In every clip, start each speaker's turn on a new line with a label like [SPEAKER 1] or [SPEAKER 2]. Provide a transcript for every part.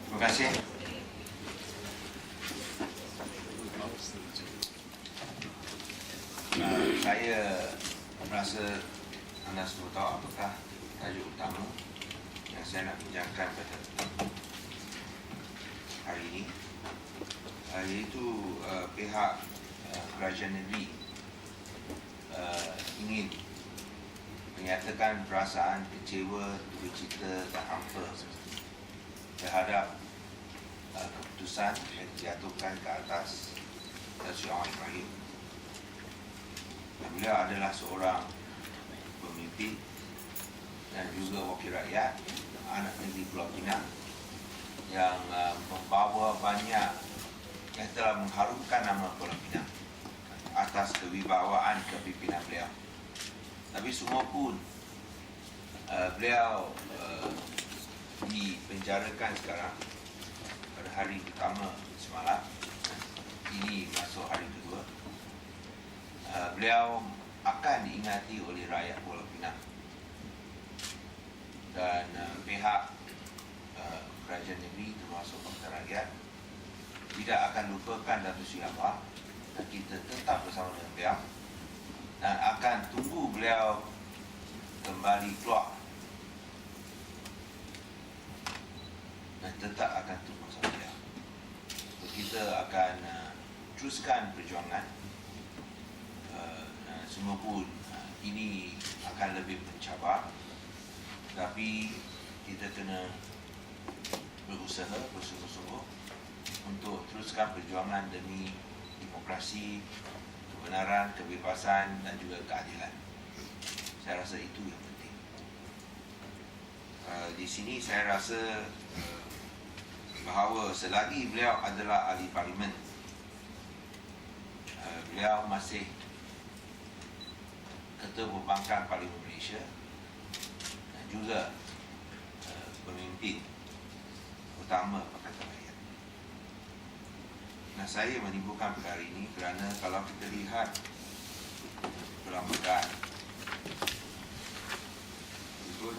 [SPEAKER 1] Terima kasih. Saya merasa anda semua tahu apakah tajuk utama yang saya nak bincangkan pada hari ini, iaitu pihak kerajaan negeri ingin menyatakan perasaan kecewa, duka cita dan hampa terhadap keputusan yang dijatuhkan ke atas Datuk Ibrahim. Beliau adalah seorang pemimpin dan juga wakil rakyat, anak negeri Pulau Pinang yang membawa banyak, yang telah mengharumkan nama Pulau Pinang atas kewibawaan kepimpinan beliau. Tapi semua pun beliau dipenjarakan sekarang pada hari pertama semalam. Ini masuk hari kedua. Beliau akan diingati oleh rakyat Pulau Pinang dan pihak kerajaan negeri termasuk Pakatan Rakyat tidak akan lupakan Datuk Seri Anwar, dan kita tetap bersama dengan beliau dan akan tunggu beliau kembali keluar dan tetap akan tunggu bersama beliau. Kita akan teruskan perjuangan. Semua pun ini akan lebih mencabar, tapi kita kena berusaha bersungguh-sungguh untuk teruskan perjuangan demi demokrasi, kebenaran, kebebasan dan juga keadilan. Saya rasa itu yang penting. Di sini saya rasa bahawa selagi beliau adalah ahli Parlimen, beliau masih Ketua Pembangkang Parlimen Malaysia dan juga pemimpin utama Pakatan Rakyat. Nah, saya menimbulkan perkara ini kerana kalau kita lihat perlambakan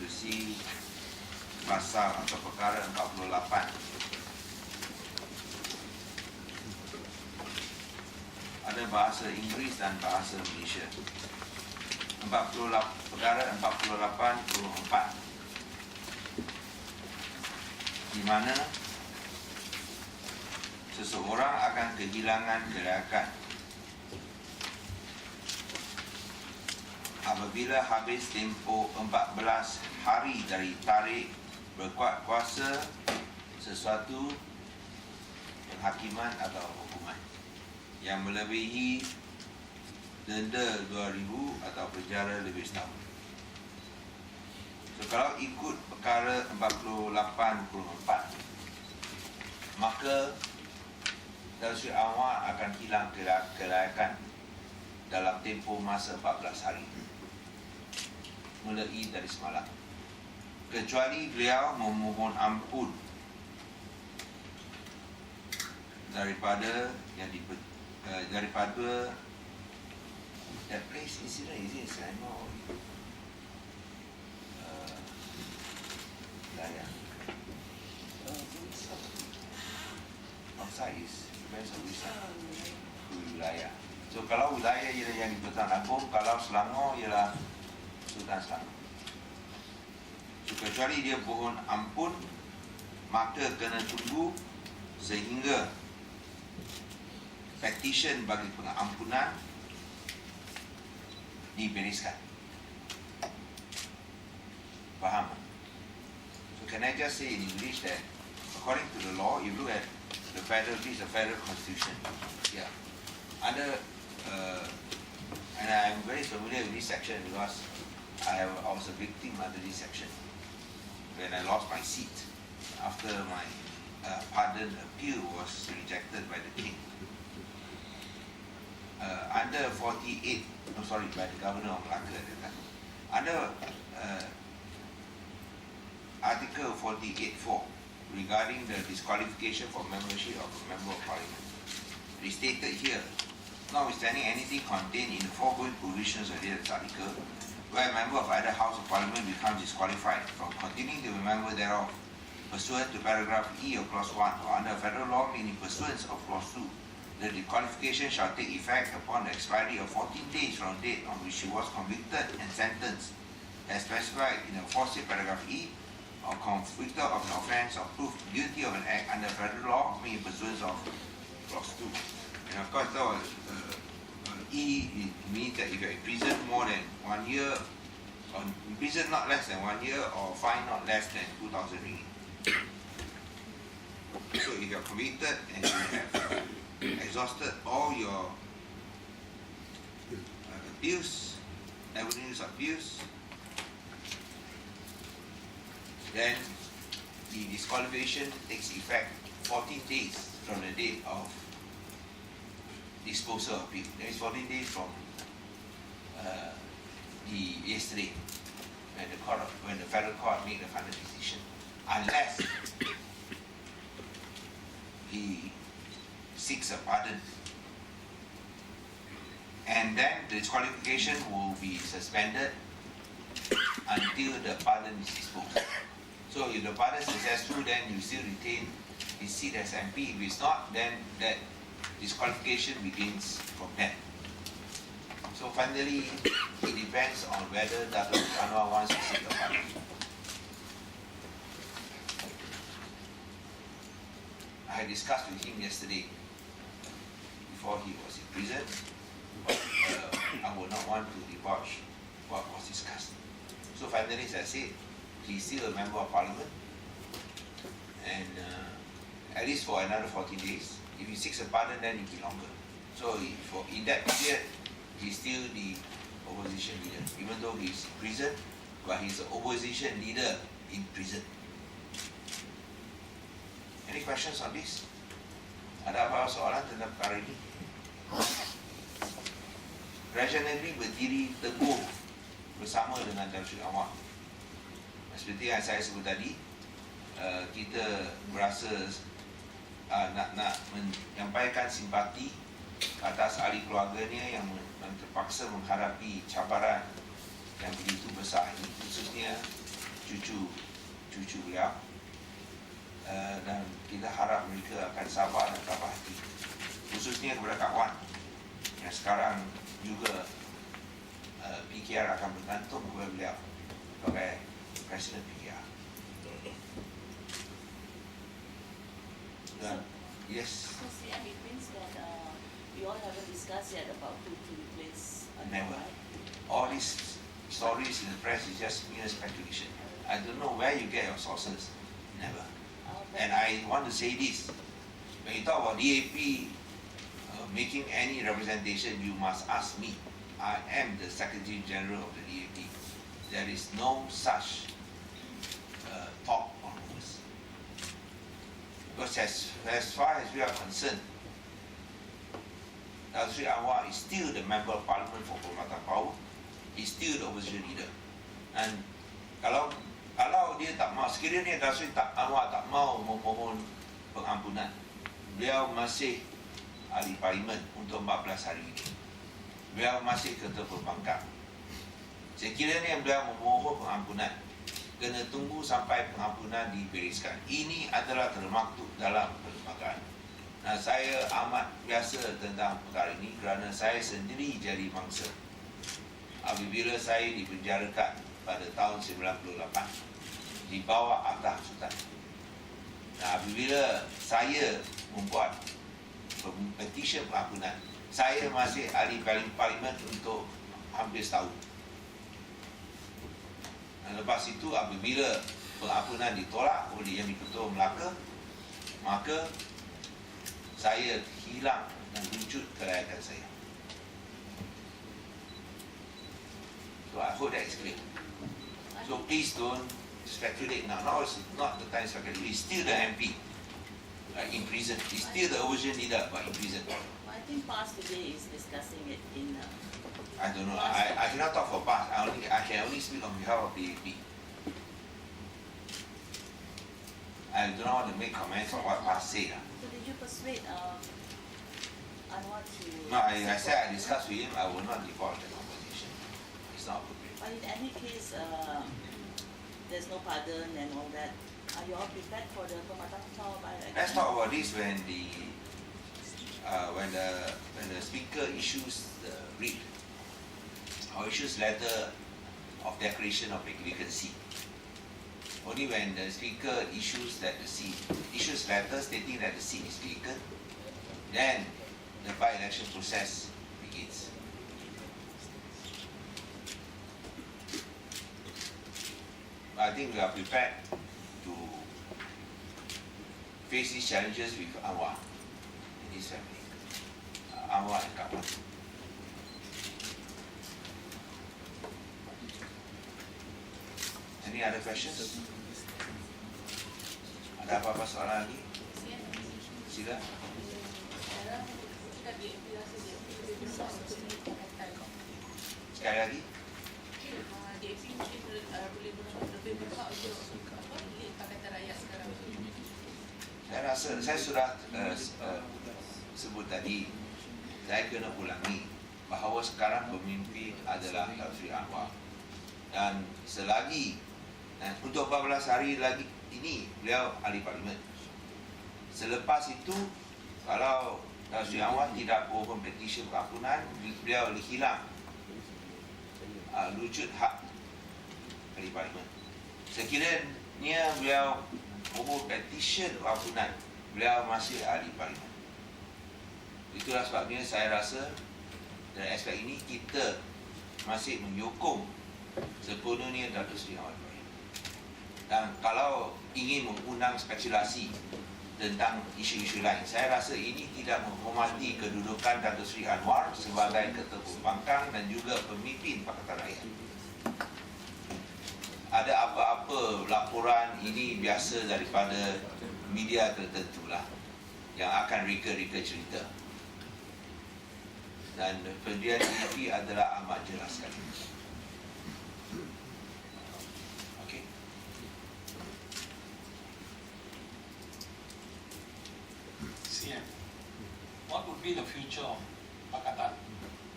[SPEAKER 1] si pasal atau perkara 48 ada bahasa Inggeris dan bahasa Malaysia. Perkara 48.4 di mana seseorang akan kehilangan kelayakan apabila habis tempoh 14 hari dari tarikh berkuat kuasa sesuatu penghakiman atau hukuman yang melebihi denda 2,000 atau penjara lebih setahun. So, kalau ikut perkara 48.4, maka Datuk Seri Anwar akan hilang kelayakan dalam tempoh masa 14 hari mulai dari semalam, kecuali beliau memohon ampun daripada that place incident. Is it Selangor? Wilayah outside is depends on which wilayah. So kalau wilayah ialah yang di Pertuan Agong, kalau Selangor ialah Sultan Selangor. So, kecuali dia mohon ampun, maka kena tunggu sehingga petition bagi pengampunan dibereskan. Faham? So can I just say in English that according to the law, you look at the federal constitution. Yeah. And I'm very familiar with this section because I was a victim under this section when I lost my seat after my pardon appeal was rejected by the king. Under 48, by the governor of Malacca at the time. Under Article 48.4 regarding the disqualification for membership of a member of Parliament, it is stated here, notwithstanding anything contained in the foregoing provisions of this article, where a member of either House of Parliament becomes disqualified from continuing to be a member thereof pursuant to paragraph E of clause 1 or under federal law meaning pursuance of clause 2, the disqualification shall take effect upon the expiry of 14 days from the date on which he was convicted and sentenced as specified in the aforesaid paragraph E, or convicted of an offence or proved guilty of an act under federal law meaning pursuance of clause 2. And of course, E, it means that if you are in prison more than 1 year, or in prison not less than 1 year, or fine not less than 2,000 ringgit. So if you are convicted and you have exhausted all your abuse, avenues of abuse, then the disqualification takes effect 14 days from the date of disposal of appeal. That is 14 days from yesterday when the federal court made the final decision, unless he seeks a pardon, and then the disqualification will be suspended until the pardon is disposed. So if the pardon is successful, then you still retain his seat as MP. If it's not, then that disqualification begins from then. So finally, it depends on whether Dr. Anwar wants to seek a pardon. I discussed with him yesterday before he was in prison, but I would not want to divulge what was discussed. So finally, as I said, he's still a member of Parliament, and at least for another 14 days. If he seeks a pardon, then it will be longer. So in that period, he's still the opposition leader, even though he's in prison, but he's the opposition leader in prison. Any questions on this? Ada apa soalan tentang perkara ini? Kerajaan negeri berdiri teguh bersama dengan Datuk Anwar. Seperti yang saya sebut tadi, kita berasa nak menyampaikan simpati atas ahli keluarganya yang terpaksa menghadapi cabaran yang begitu besar ini, khususnya cucu beliau. Dan kita harap mereka akan sabar dan tabah hati, khususnya kepada kawan yang sekarang juga PKR akan bergantung kepada beliau sebagai Presiden PKR. Dan yes.
[SPEAKER 2] It means that you all haven't discussed yet about who to replace Anwar.
[SPEAKER 1] Never. All these stories in the press is just mere speculation. I don't know where you get your sources. Never. And I want to say this, when you talk about DAP making any representation, you must ask me. I am the Secretary General of the DAP. There is no such talk on this. Because as far as we are concerned, Datuk Anwar is still the Member of Parliament for Pembangkang Power. He's still the opposition leader. And kalau dia tak mau, sekiranya Datuk Anwar tak mau memohon pengampunan, beliau masih ahli Parlimen untuk 14 hari ini. Beliau masih Ketua Pembangkang. Sekiranya beliau memohon pengampunan, kena tunggu sampai pengampunan dibereskan. Ini adalah termaktub dalam perlembagaan. Nah, saya amat biasa tentang perkara ini kerana saya sendiri jadi mangsa apabila saya dipenjarakan pada tahun 98 di bawah Atas Sultan. Nah, apabila saya membuat petition pengampunan, saya masih ahli Parlimen untuk hampir setahun. Dan lepas itu apabila pengampunan ditolak oleh Yang di-Ketua Melaka, maka saya hilang dan wujud kelayakan saya. So I hope that is clear. So please don't speculate now. Now is not the time to speculate. He's still the MP, in prison. He's still the opposition leader, but in prison.
[SPEAKER 2] I think PAS today is discussing it in.
[SPEAKER 1] I don't know. I cannot talk for PAS. I can only speak on behalf of the DAP. I do not want to make comments on what PAS said.
[SPEAKER 2] So did you persuade Anwar to?
[SPEAKER 1] No, I said I discussed with him. I will not divulge the conversation. It's not appropriate.
[SPEAKER 2] But in any case, there's no pardon and all that. Are you all prepared for the Pembangkang by-election?
[SPEAKER 1] Let's talk about this when the speaker issues the writ or issues letter of declaration of vacancy. Only when the speaker issues letter stating that the seat is vacant, then the by-election process begins. I think we are prepared to face these challenges with Anwar and his family. Anwar and Kawan. Any other questions? Ada apa-apa soalan lagi? Sila. Sekali lagi. Saya rasa saya sudah sebut tadi, saya kena ulangi bahawa sekarang pemimpin adalah Tan Sri Anwar, dan selagi untuk 14 hari lagi ini beliau ahli parlimen. Selepas itu kalau Tan Sri Anwar tidak open petition pengampunan, beliau hilang wujud hak ahli parlimen. Sekiranya beliau open petition pengampunan, beliau masih ahli parlimen. Itulah sebabnya saya rasa dari aspek ini kita masih menyokong sepenuhnya Datuk Seri Anwar. Dan kalau ingin mengundang spekulasi tentang isu-isu lain, saya rasa ini tidak menghormati kedudukan Datuk Seri Anwar sebagai Ketua Pembangkang dan juga pemimpin Pakatan Rakyat. Ada apa-apa laporan ini biasa daripada media tertentulah yang akan reka-reka cerita. Dan pendirian DAP adalah amat jelas sekali. Okey.
[SPEAKER 3] CM, what would be the future of Pakatan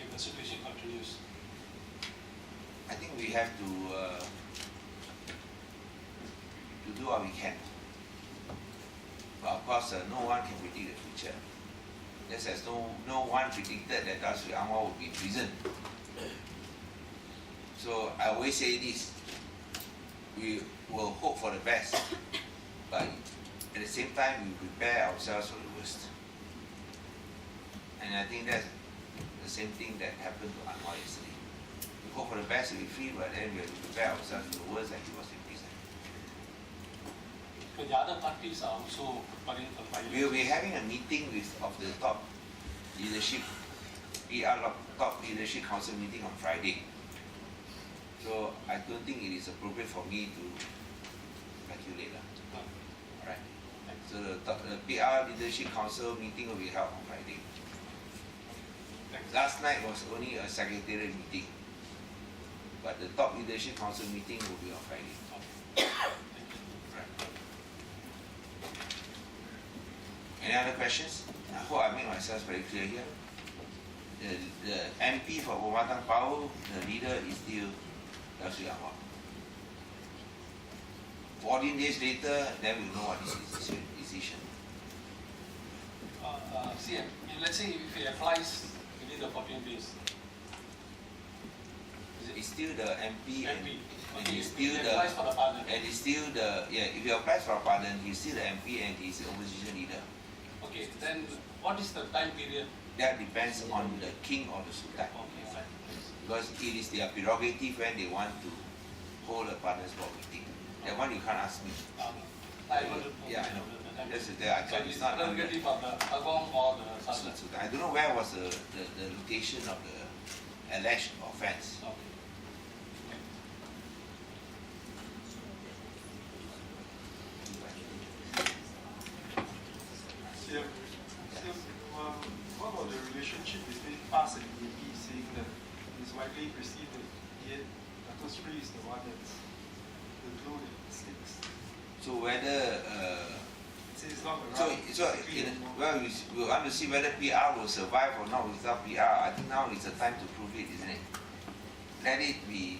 [SPEAKER 3] if the situation continues?
[SPEAKER 1] I think we have to do what we can. But of course, no one can predict the future. Just as no one predicted that Tan Sri Anwar would be in prison. So I always say this: we will hope for the best, but at the same time we prepare ourselves for the worst. And I think that's the same thing that happened to Anwar yesterday. We hope for the best to be free, but then we have to prepare ourselves for the worst, and he was in prison.
[SPEAKER 3] But the other parties are also preparing for
[SPEAKER 1] We will be having a meeting of the top leadership, top leadership council meeting on Friday. So I don't think it is appropriate for me to speculate. Alright. So the PR leadership council meeting will be held on Friday. Last night was only a secretariat meeting, but the top leadership council meeting will be on Friday. Any other questions? I hope I make myself very clear here. The MP for Pembangkang Power, the leader is still Tan Sri Anwar. 14 days later, then we know what is his decision.
[SPEAKER 3] CM, let's say if he applies within the 14 days,
[SPEAKER 1] It's still the MP, and
[SPEAKER 3] okay,
[SPEAKER 1] he's still
[SPEAKER 3] he
[SPEAKER 1] the
[SPEAKER 3] applies for the pardon.
[SPEAKER 1] and he's still the if he applies for a pardon, he's still the MP and he's the opposition leader.
[SPEAKER 3] Okay, then what is the time period?
[SPEAKER 1] That depends on the king or the sultan,
[SPEAKER 3] Okay, fine.
[SPEAKER 1] because it is their prerogative when they want to hold a partners board meeting. That one you can't ask me.
[SPEAKER 3] I wanted to
[SPEAKER 1] Yeah, I know. That's the
[SPEAKER 3] so
[SPEAKER 1] it's
[SPEAKER 3] it's
[SPEAKER 1] not under
[SPEAKER 3] prerogative of the Agong or the Sultan.
[SPEAKER 1] sultan. I don't know where was the location of the alleged offence.
[SPEAKER 3] Okay.
[SPEAKER 4] What about the relationship between us and DAP, saying that it is widely perceived that yet Datuk Sri is the one that's the glue that sticks?
[SPEAKER 1] So whether
[SPEAKER 4] It's not
[SPEAKER 1] so
[SPEAKER 4] around
[SPEAKER 1] we want to see whether PR will survive or not without PR. I think now is the time to prove it, isn't it? Let it be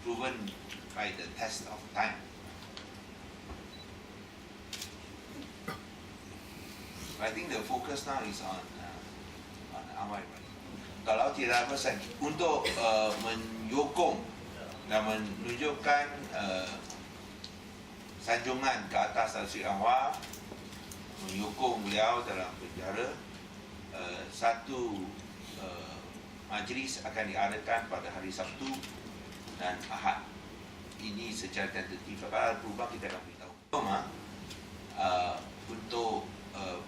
[SPEAKER 1] proven by the test of time. I think the focus now is on Anwar. Kalau tidak apa untuk menyokong dan menunjukkan sanjungan ke atas Sri Anwar, menyokong beliau dalam penjara, satu majlis akan diadakan pada hari Sabtu dan Ahad. Ini secara tentatif. Kalau berubah kita akan beritahu. Untuk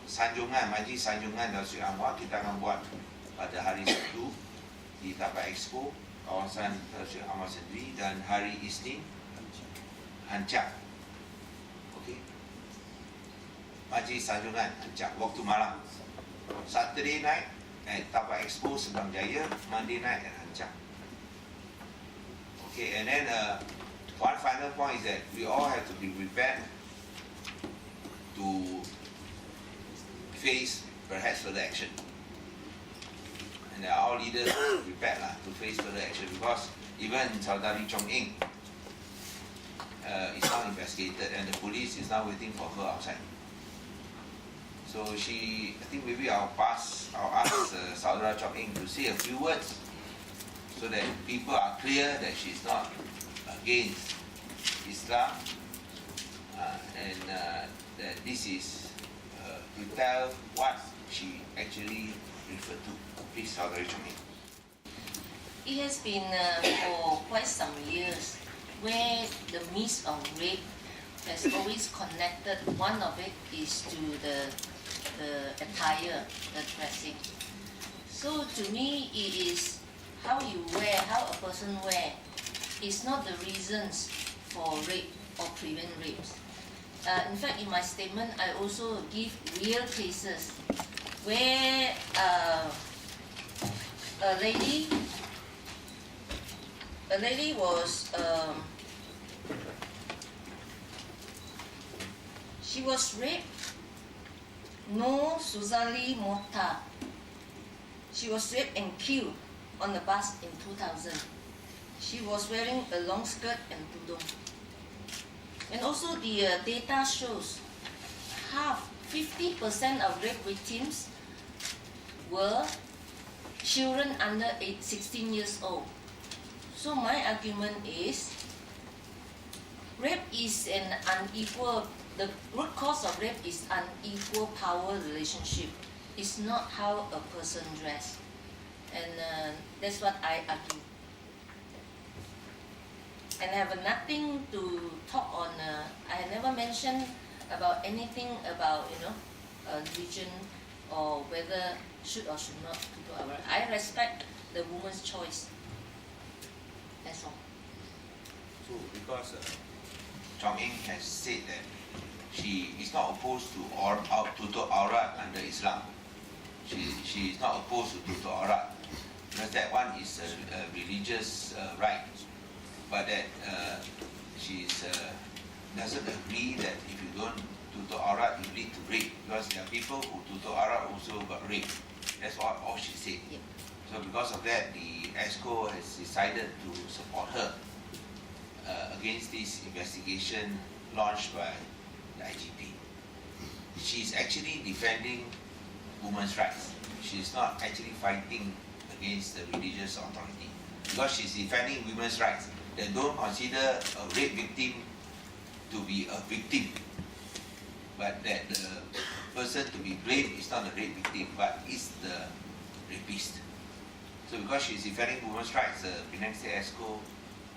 [SPEAKER 1] sanjungan, majlis sanjungan dan Sri Anwar kita akan buat pada hari Sabtu di Tapak Expo kawasan Sri Anwar sendiri, dan hari Isnin Hancak. Okey. Majlis sanjungan Hancak waktu malam. Saturday night at Tapak Expo Sebang Jaya, Monday night at Hancak. Okay, and then one final point is that we all have to be prepared to face perhaps further action. And our leaders are prepared to face further action, because even Saudari Chong Eng is now investigated and the police is now waiting for her outside. So I think maybe I'll ask Saudara Chong Eng to say a few words so that people are clear that she's not against Islam and that this is to tell what she actually referred to. Please, Saudari Chong Eng.
[SPEAKER 2] It has been for quite some years where the myth of rape has always connected. One of it is to the attire, the dressing. So to me, it is how you wear, how a person wear, is not the reasons for rape or prevent rapes. In fact, in my statement, I also give real cases where a lady was she was raped. No Suzali Mota. She was raped and killed on the bus in 2000. She was wearing a long skirt and tudung. And also the data shows 50% of rape victims were children under 16 years old. So my argument is, rape is an unequal, the root cause of rape is unequal power relationship. It's not how a person dress. And that's what I argue. And I have nothing to talk on, I never mentioned about anything about, religion or whether should or should not do our. I respect the woman's choice. That's all.
[SPEAKER 1] So because Chong Eng has said that she is not opposed to tutup aurat under Islam. She is not opposed to tutup aurat, because that one is a religious right. But that she doesn't agree that if you don't tutup aurat, you lead to rape, because there are people who tutup aurat also got raped. That's all she said.
[SPEAKER 2] Yep.
[SPEAKER 1] So because of that, the ESCO has decided to support her against this investigation launched by the IGP. She's actually defending women's rights. She's not actually fighting against the religious authority, because she's defending women's rights. They don't consider a rape victim to be a victim, but that the person to be blamed is not the rape victim, but is the rapist. So because she's defending women's rights, the Penang State ESCO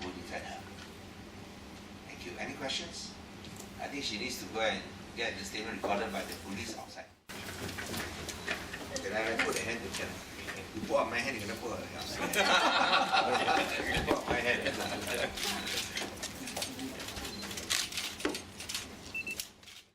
[SPEAKER 1] will defend her. Thank you. Any questions? I think she needs to go and get the statement recorded by the police outside. Can I put a hand to Chen? You put up my hand, you can put her.